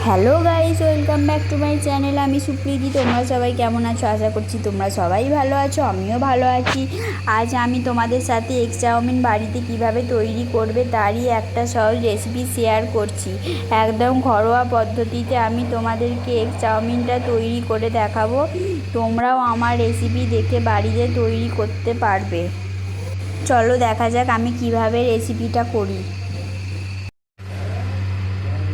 Hello guys, welcome back to my channel. আমি সুপ্রীতি। তোমরা সবাই কেমন আছো? আশা করছি তোমরা সবাই ভালো আছো, আমিও ভালো আছি। আজ আমি তোমাদের সাথে এগ চাউমিন বাড়িতে কিভাবে তৈরি করবে তারই একটা সহজ রেসিপি শেয়ার করছি। একদম ঘরোয়া পদ্ধতিতে আমি তোমাদেরকে এগ চাউমিনটা তৈরি করে দেখাবো। তোমরাও আমার রেসিপি দেখে বাড়িতে তৈরি করতে পারবে। চলো দেখা যাক আমি কিভাবে রেসিপিটা করি।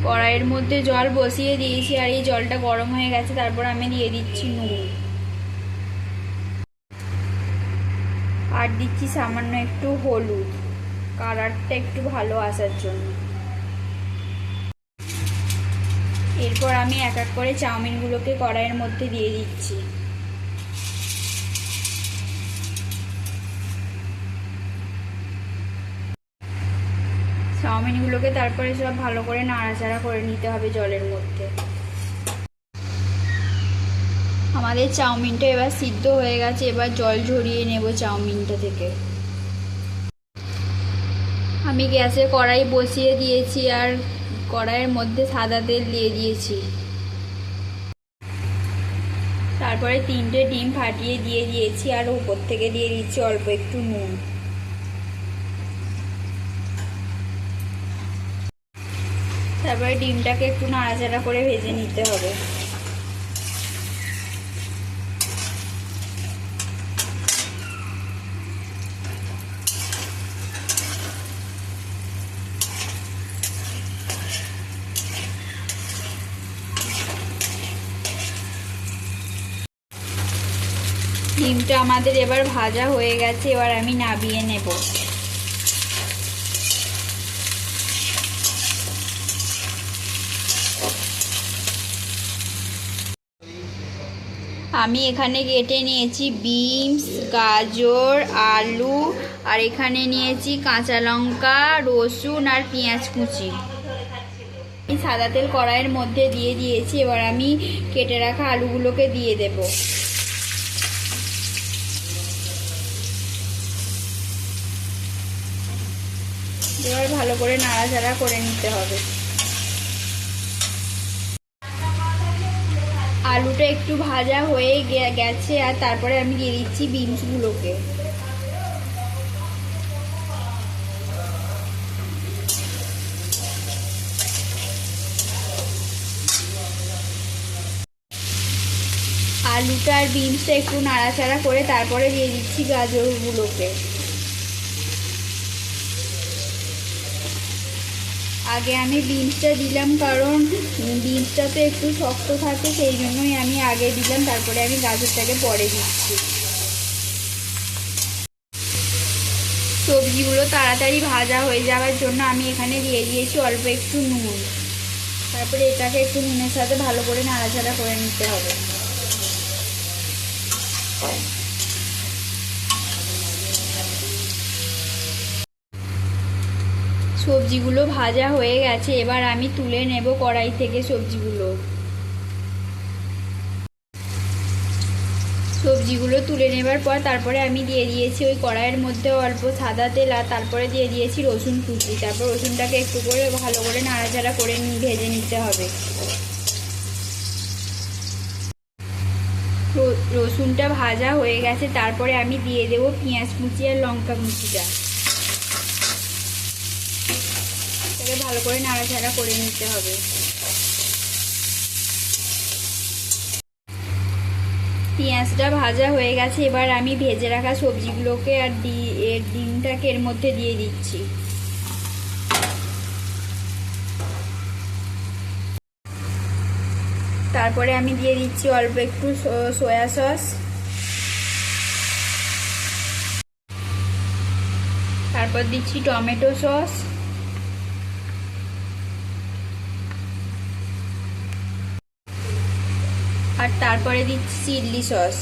কড়াইয়ের মধ্যে জল বসিয়ে দিয়েছি আর এই জলটা গরম হয়ে গেছে। তারপর আমি দিয়ে দিচ্ছি নুন আর দিচ্ছি সামান্য একটু হলুদ, কালারটা একটু ভালো আসার জন্য। এরপর আমি এক এক করে চাউমিনগুলোকে কড়াইয়ের মধ্যে দিয়ে দিচ্ছি। চাউমিনগুলোকে তারপরে সব ভালো করে নাড়াচাড়া করে নিতে হবে জলের মধ্যে। আমাদের চাউমিনটা এবার সিদ্ধ হয়ে গেছে। এবার জল ঝরিয়ে নেব চাউমিনটা থেকে। আমি গ্যাসে কড়াই বসিয়ে দিয়েছি আর কড়াইয়ের মধ্যে সাদা তেল দিয়ে দিয়েছি। তারপরে 3টে ডিম ফাটিয়ে দিয়ে দিয়েছি আর উপর থেকে দিয়ে দিচ্ছি অল্প একটু নুন। তারপরে ডিমটাকে একটু নাড়াচাড়া করে ভেজে নিতে হবে। ডিমটা আমাদের এবার ভাজা হয়ে গেছে। এবার আমি নামিয়ে নেব। আমি এখানে কেটে নিয়েছি বিনস, গাজর, আলু আর এখানে নিয়েছি কাঁচা লঙ্কা, রসুন আর পেঁয়াজ কুচি। আমি সাদা তেল কড়াইয়ের মধ্যে দিয়ে দিয়েছি। এবার আমি কেটে রাখা আলুগুলোকে দিয়ে দেব। এবার ভালো করে নাড়াচাড়া করে নিতে হবে। আলুটা একটু ভাজা হয়ে গেছে আর তারপরে আমি দিয়ে দিচ্ছি বিনসগুলোকে। আলুটা আর বিনসটা একটু নাড়াচাড়া করে তারপরে দিয়ে দিচ্ছি গাজরগুলোকে। আগে আমি বিনসটা দিলাম কারণ বিনসটা তো একটু শক্ত থাকে, সেই জন্যই আমি আগে দিলাম। তারপরে আমি গাজরটাকে পরে দিচ্ছি। সবজিগুলো তাড়াতাড়ি ভাজা হয়ে যাওয়ার জন্য আমি এখানে দিয়ে দিয়েছি অল্প একটু নুন। তারপরে এটাকে একটু নুনের সাথে ভালো করে নাড়াচাড়া করে নিতে হবে। সবজিগুলো ভাজা হয়ে গেছে। এবার আমি তুলে নেব কড়াই থেকে সবজিগুলো তুলে নেবার পর তারপরে আমি দিয়ে দিয়েছি ওই কড়াইয়ের মধ্যে অল্প সাদা তেল আর তারপরে দিয়ে দিয়েছি রসুন কুচি। তারপর রসুনটাকে একটু করে ভালো করে নাড়াচাড়া করে ভেজে নিতে হবে। রসুনটা ভাজা হয়ে গেছে। তারপরে আমি দিয়ে দেবো পেঁয়াজ কুচি আর লঙ্কা কুচিটা। এটাকে ভালো করে নাড়াচাড়া করে নিতে হবে। পেঁয়াজটা ভাজা হয়ে গেছে। এবার আমি ভেজে রাখা সবজিগুলোকে আর ডিমটাকে এর মধ্যে দিয়ে দিচ্ছি। তারপরে আমি দিয়ে দিচ্ছি অল্প একটু সয়া সস। তারপর দিচ্ছি টমেটো সস। আর তারপরে দিচ্ছি চিলি সস।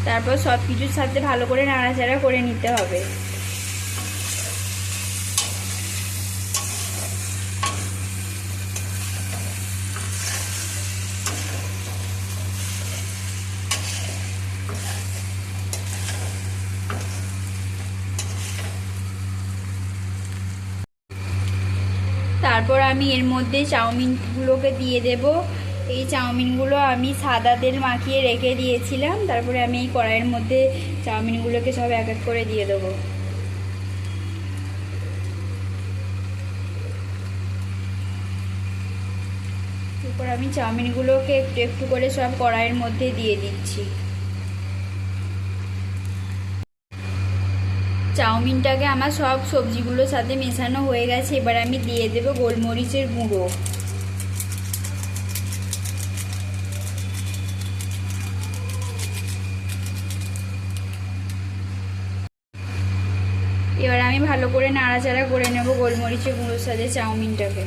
তারপর সব কিছুর সাথে ভালো করে নাড়াচাড়া করে নিতে হবে। তারপর আমি এর মধ্যে চাউমিনগুলোকে দিয়ে দেব। এই চাউমিনগুলো আমি সাদা তেল মাখিয়ে রেখে দিয়েছিলাম। তারপরে আমি এই কড়াইয়ের মধ্যে চাউমিনগুলোকে সব এক এক করে দিয়ে দেবো। এরপর আমি চাউমিনগুলোকে একটু একটু করে সব কড়াইয়ের মধ্যে দিয়ে দিচ্ছি। চাউমিনটাকে আমার সব সবজিগুলোর সাথে মেশানো হয়ে গেছে। এবার আমি দিয়ে দেবো গোলমরিচের গুঁড়ো। এবার আমি ভালো করে নাড়াচাড়া করে নেব গোলমরিচের গুঁড়োর সাথে চাউমিনটাকে।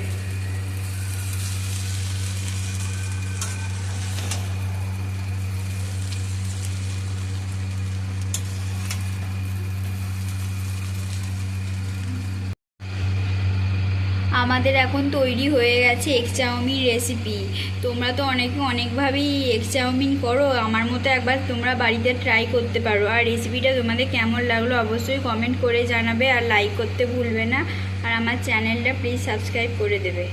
আমাদের এখন তৈরি হয়ে গেছে এগ চাউমিন রেসিপি। তোমরা তো অনেকে অনেকভাবেই এগ চাউমিন করো, আমার মতো একবার তোমরা বাড়িতে ট্রাই করতে পারো। আর রেসিপিটা তোমাদের কেমন লাগলো অবশ্যই কমেন্ট করে জানাবে, আর লাইক করতে ভুলবে না, আর আমার চ্যানেলটা প্লিজ সাবস্ক্রাইব করে দেবে।